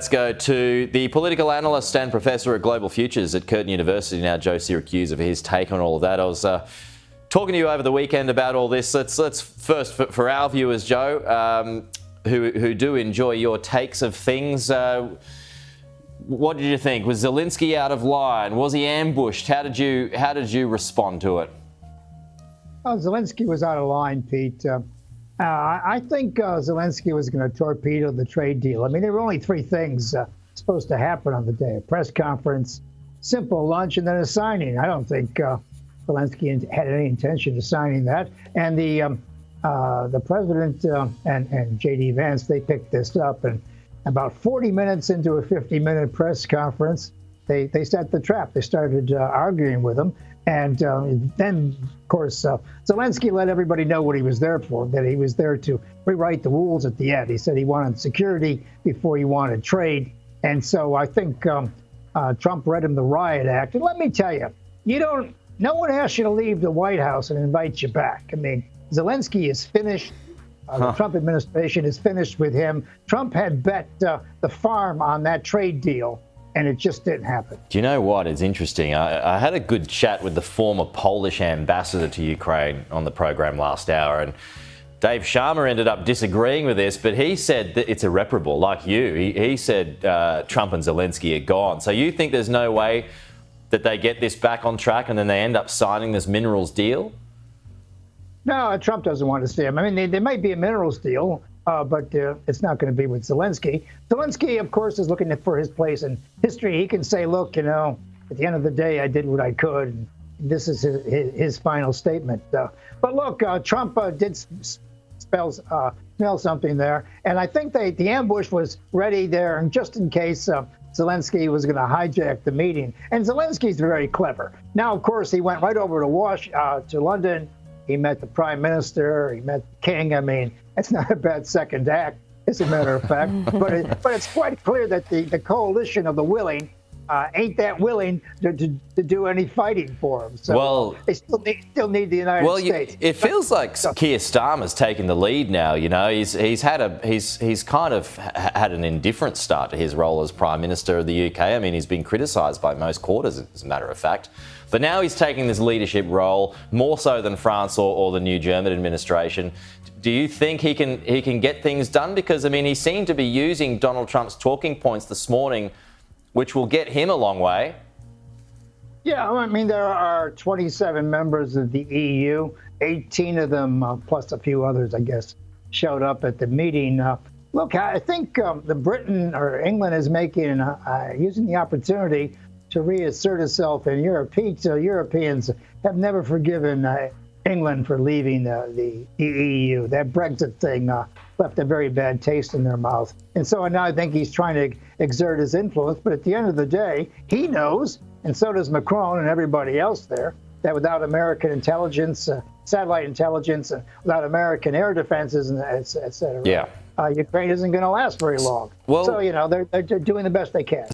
let's go to the political analyst and professor at Global Futures at Curtin University now, Joe Syracuse, for his take on all of that. I was talking to you over the weekend about all this. Let's first, for our viewers, Joe, who do enjoy your takes of things, what did you think? Was Zelenskyy out of line? Was he ambushed? How did you respond to it? Zelenskyy was out of line, Pete. I think Zelenskyy was going to torpedo the trade deal. I mean, there were only three things supposed to happen on the day: a press conference, simple lunch, and then a signing. I don't think Zelenskyy had any intention of signing that. And the president and J.D. Vance, they picked this up, and about 40 minutes into a 50-minute press conference, they set the trap. They started arguing with him. And then, of course, Zelenskyy let everybody know what he was there for, that he was there to rewrite the rules at the end. He said he wanted security before he wanted trade. And so I think Trump read him the riot act. And let me tell you, no one asks you to leave the White House and invite you back. I mean, Zelenskyy is finished. The Trump administration is finished with him. Trump had bet the farm on that trade deal, and it just didn't happen. Do you know what? It's interesting. I had a good chat with the former Polish ambassador to Ukraine on the program last hour, and Dave Sharma ended up disagreeing with this, but he said that it's irreparable, like you. He said Trump and Zelenskyy are gone. So you think there's no way that they get this back on track and then they end up signing this minerals deal? No, Trump doesn't want to see him. I mean, there might be a minerals deal, but it's not going to be with Zelenskyy. Zelenskyy, of course, is looking for his place in history. He can say, look, at the end of the day, I did what I could. And this is his final statement. But look, Trump did smell something there. And I think the ambush was ready there, and just in case Zelenskyy was going to hijack the meeting. And Zelensky's very clever. Now, of course, he went right over to London. He met the prime minister. He met the king. I mean, it's not a bad second act, as a matter of fact. but it's quite clear that the coalition of the willing ain't that willing to do any fighting for him. So they still need the United States. It feels like Keir Starmer's taken the lead now. He's kind of had an indifferent start to his role as Prime Minister of the UK. I mean, he's been criticised by most quarters, as a matter of fact. But now he's taking this leadership role, more so than France or the new German administration. Do you think he can get things done? Because, I mean, he seemed to be using Donald Trump's talking points this morning, which will get him a long way. Yeah, I mean, there are 27 members of the EU, 18 of them, plus a few others, I guess, showed up at the meeting. Look, I think the Britain or England is using the opportunity to reassert itself in Europe. Europeans have never forgiven England for leaving the EU. That Brexit thing left a very bad taste in their mouth. And so now I think he's trying to exert his influence. But at the end of the day, he knows, and so does Macron and everybody else there, that without American intelligence, satellite intelligence, and without American air defenses, and et cetera, Ukraine isn't going to last very long. So, they're doing the best they can.